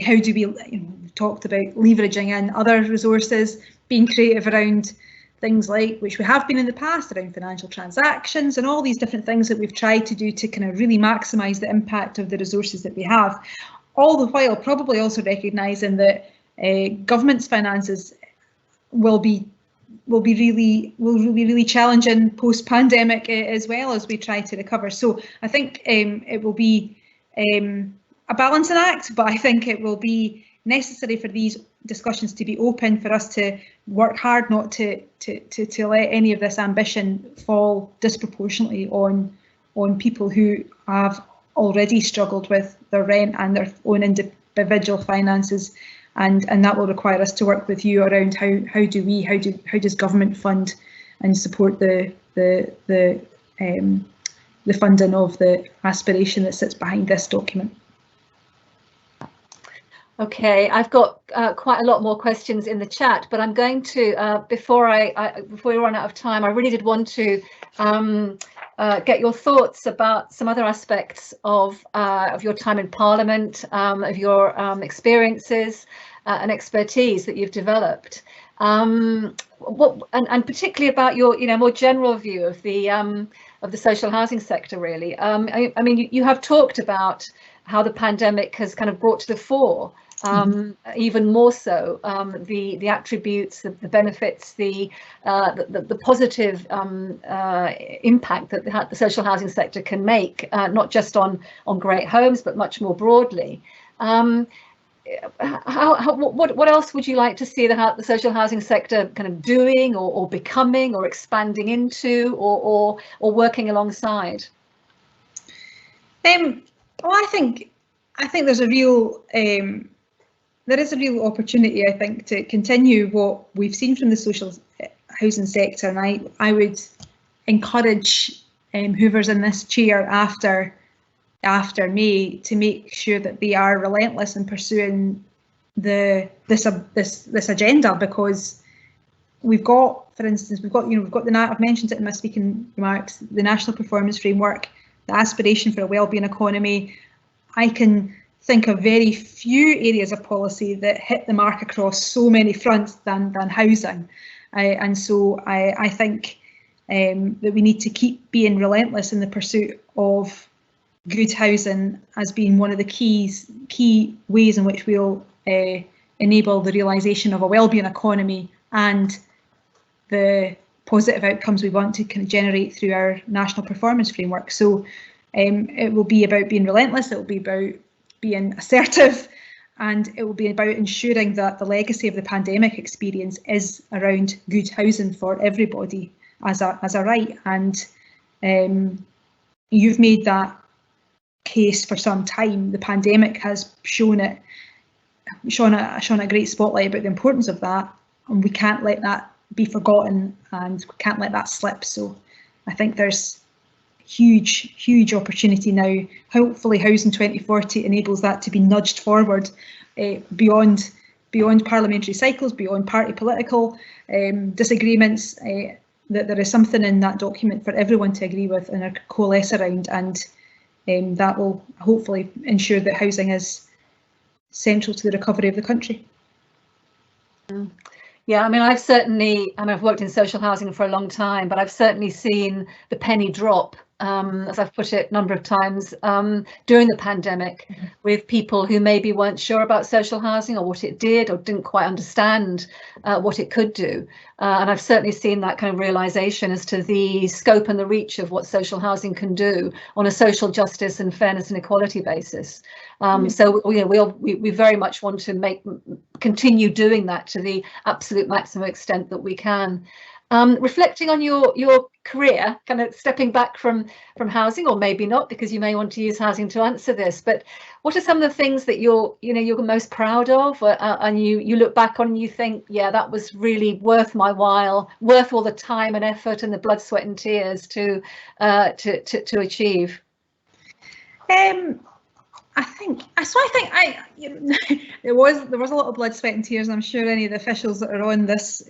How do we, we've talked about leveraging in other resources, being creative around things like, which we have been in the past, around financial transactions and all these different things that we've tried to do to kind of really maximise the impact of the resources that we have. All the while probably also recognising that government's finances will be really challenging post-pandemic as well as we try to recover. So I think it will be a balancing act, but I think it will be necessary for these discussions to be open, for us to work hard not to let any of this ambition fall disproportionately on people who have already struggled with their rent and their own individual finances. And that will require us to work with you around how does government fund and support the funding of the aspiration that sits behind this document. Okay, I've got quite a lot more questions in the chat, but I'm going to before we run out of time, I really did want to get your thoughts about some other aspects of your time in Parliament, of your experiences and expertise that you've developed, and particularly about your more general view of the social housing sector. Really, I mean, you have talked about how the pandemic has kind of brought to the fore. Even more so, the attributes, the benefits, the positive impact that the social housing sector can make, not just on great homes, but much more broadly. What else would you like to see the social housing sector kind of doing, or becoming, or expanding into, or working alongside? Well, I think there's a real there is a real opportunity, I think, to continue what we've seen from the social housing sector, and I would encourage whoever's in this chair after May to make sure that they are relentless in pursuing this agenda, because we've got, for instance, we've got I've mentioned it in my speaking remarks, the National Performance Framework, the aspiration for a wellbeing economy. I can think of very few areas of policy that hit the mark across so many fronts than housing, and so I think that we need to keep being relentless in the pursuit of good housing as being one of the key ways in which we'll enable the realisation of a wellbeing economy and the positive outcomes we want to kind of generate through our national performance framework. So it will be about being relentless, it will be about being assertive, and it will be about ensuring that the legacy of the pandemic experience is around good housing for everybody as a right. And you've made that case for some time. The pandemic has shone a great spotlight about the importance of that, and we can't let that be forgotten, and we can't let that slip. So I think there's huge opportunity now. Hopefully Housing 2040 enables that to be nudged forward beyond parliamentary cycles, beyond party political disagreements, that there is something in that document for everyone to agree with and coalesce around, and that will hopefully ensure that housing is central to the recovery of the country. Yeah, I mean, I've worked in social housing for a long time, but I've certainly seen the penny drop, as I've put it a number of times, during the pandemic, with people who maybe weren't sure about social housing or what it did, or didn't quite understand what it could do. And I've certainly seen that kind of realisation as to the scope and the reach of what social housing can do on a social justice and fairness and equality basis. So we very much want to continue doing that to the absolute maximum extent that we can. Reflecting on your career, kind of stepping back from housing, or maybe not, because you may want to use housing to answer this, but what are some of the things that you're most proud of, and you look back on and you think, yeah, that was really worth my while, worth all the time and effort and the blood, sweat and tears to achieve? I think there was a lot of blood, sweat and tears. I'm sure any of the officials that are on this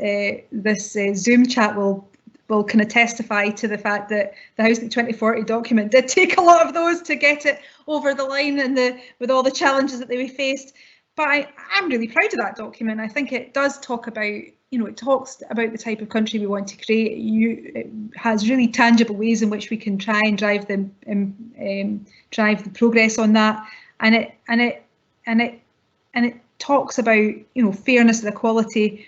Zoom chat will kind of testify to the fact that the Housing 2040 document did take a lot of those to get it over the line, and with all the challenges that they faced. But I'm really proud of that document. I think it does talk about, it talks about the type of country we want to create. It has really tangible ways in which we can try and drive the progress on that, and it talks about fairness and equality,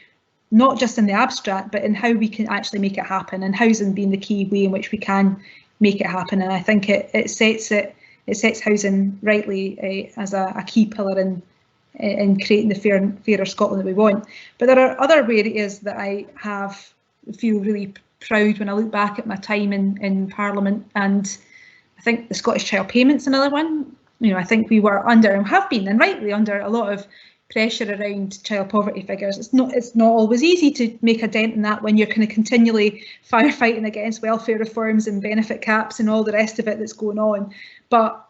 not just in the abstract, but in how we can actually make it happen, and housing being the key way in which we can make it happen. And I think it sets housing rightly as a key pillar in creating the fairer Scotland that we want. But there are other areas that I feel really proud when I look back at my time in Parliament, and I think the Scottish Child Payment's another one. I think we were under, and have been, and rightly under, a lot of pressure around child poverty figures. It's not always easy to make a dent in that when you're kind of continually firefighting against welfare reforms and benefit caps and all the rest of it that's going on. But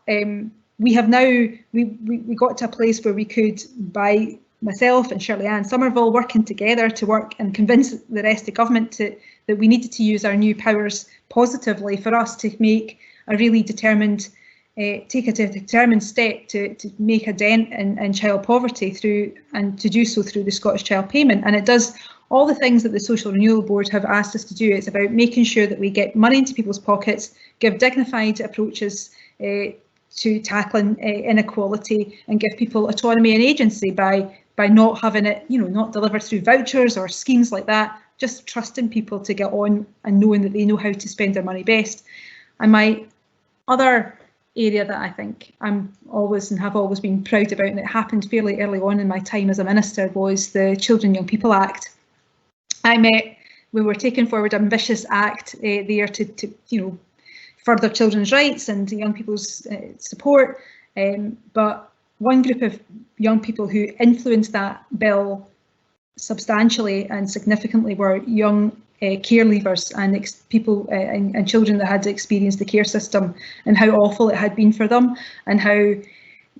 we have now, we got to a place where we could, by myself and Shirley Ann Somerville working together to work and convince the rest of government that we needed to use our new powers positively for us to make a really determined, take a determined step to make a dent in child poverty and to do so through the Scottish Child Payment. And it does all the things that the Social Renewal Board have asked us to do. It's about making sure that we get money into people's pockets, give dignified approaches to tackling inequality, and give people autonomy and agency by not having it, not delivered through vouchers or schemes like that, just trusting people to get on and knowing that they know how to spend their money best. And my other area that I think I'm always and have always been proud about, and it happened fairly early on in my time as a minister, was the Children Young People Act. We were taking forward an ambitious act there to further children's rights and young people's support, but one group of young people who influenced that bill substantially and significantly were young care leavers and people and children that had experienced the care system, and how awful it had been for them, and how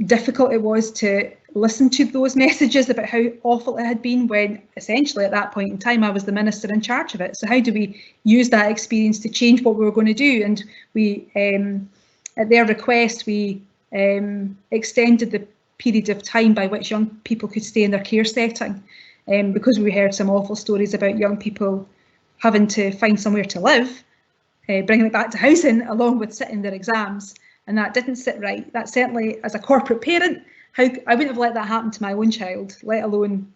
difficult it was to listen to those messages about how awful it had been, when essentially at that point in time I was the minister in charge of it. So how do we use that experience to change what we were going to do? And we, at their request, we extended the period of time by which young people could stay in their care setting, because we heard some awful stories about young people having to find somewhere to live, bringing it back to housing along with sitting their exams. and that didn't sit right. That certainly, as a corporate parent, I wouldn't have let that happen to my own child, let alone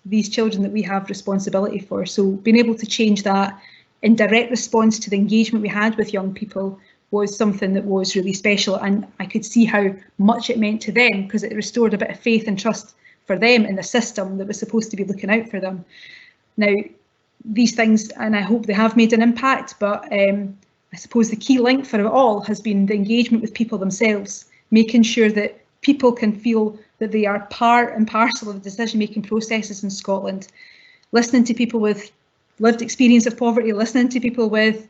these children that we have responsibility for. So being able to change that in direct response to the engagement we had with young people was something that was really special, and I could see how much it meant to them, because it restored a bit of faith and trust for them in the system that was supposed to be looking out for them. Now, these things, and I hope they have made an impact, but I suppose the key link for it all has been the engagement with people themselves, making sure that people can feel that they are part and parcel of the decision-making processes in Scotland, listening to people with lived experience of poverty, listening to people with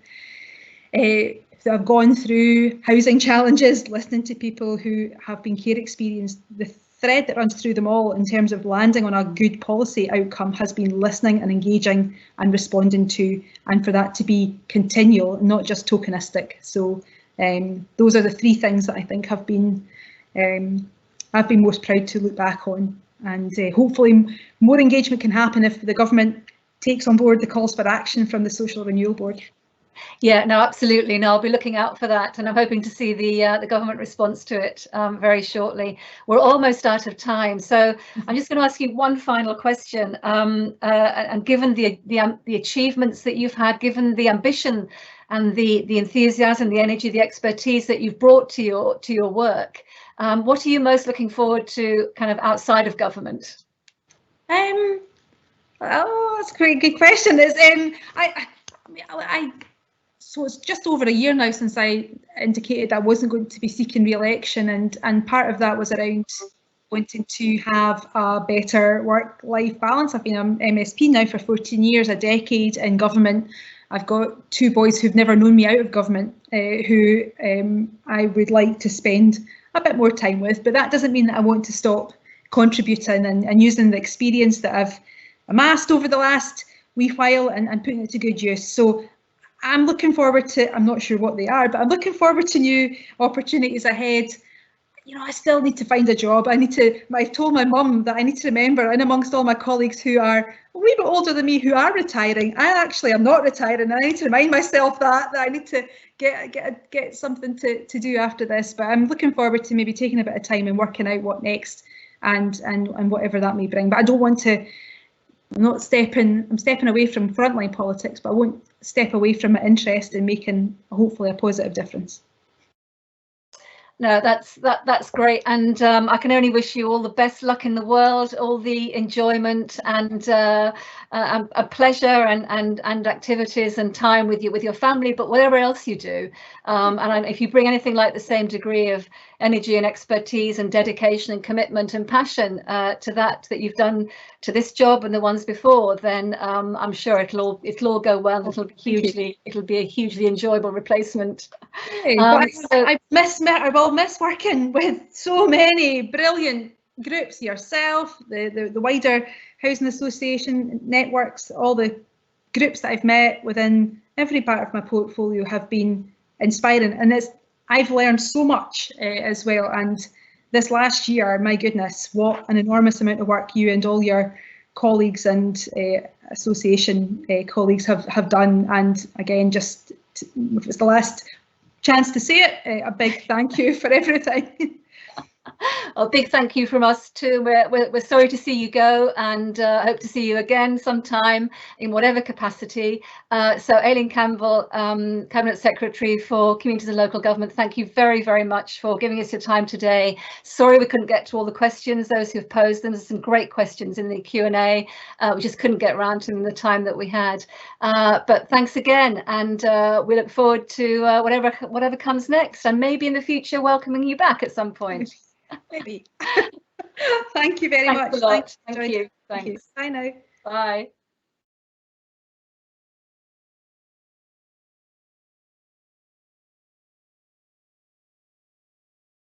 that have gone through housing challenges, listening to people who have been care experienced. The thread that runs through them all in terms of landing on a good policy outcome has been listening and engaging and responding to, and for that to be continual and not just tokenistic. So those are the three things that I think I've been most proud to look back on, and hopefully more engagement can happen if the government takes on board the calls for action from the Social Renewal Board. Yeah, no, absolutely. No, I'll be looking out for that, and I'm hoping to see the government response to it very shortly. We're almost out of time, so I'm just going to ask you one final question. And given the achievements that you've had, given the ambition and the enthusiasm, the energy, the expertise that you've brought to your work, what are you most looking forward to, kind of outside of government? Oh, that's a quite good question. So it's just over a year now since I indicated I wasn't going to be seeking re-election, and part of that was around wanting to have a better work-life balance. I've been an MSP now for 14 years, a decade in government. I've got two boys who've never known me out of government, who I would like to spend a bit more time with, but that doesn't mean that I want to stop contributing and using the experience that I've amassed over the last wee while and putting it to good use. So I'm looking forward to, I'm not sure what they are, but I'm looking forward to new opportunities ahead. You know, I still need to find a job. I've told my mum that I need to remember, and amongst all my colleagues who are a wee bit older than me who are retiring, I actually am not retiring, and I need to remind myself that I need to get something to do after this. But I'm looking forward to maybe taking a bit of time and working out what next, and whatever that may bring. But I don't want to, I'm stepping away from frontline politics, but I won't step away from my interest in making hopefully a positive difference. No, that's great, and I can only wish you all the best luck in the world, all the enjoyment and a pleasure and activities and time with your family, but whatever else you do, and if you bring anything like the same degree of energy and expertise and dedication and commitment and passion to that you've done to this job and the ones before, then I'm sure it'll all go well. It'll be a hugely enjoyable replacement. I will miss working with so many brilliant groups, yourself, the wider housing association networks. All the groups that I've met within every part of my portfolio have been inspiring, and I've learned so much as well. And this last year, my goodness, what an enormous amount of work you and all your colleagues and association colleagues have done. And again, just if it's the last chance to say it, a big thank you for everything. A big thank you from us too. We're sorry to see you go, and hope to see you again sometime in whatever capacity. So Aileen Campbell, Cabinet Secretary for Communities and Local Government, thank you very, very much for giving us your time today. Sorry we couldn't get to all the questions, those who've posed them. There's some great questions in the Q&A. We just couldn't get around to them in the time that we had. But thanks again, and we look forward to whatever comes next, and maybe in the future welcoming you back at some point. Maybe. Thank you very much. Thanks a lot. Thank you. Thanks. Bye now. Bye.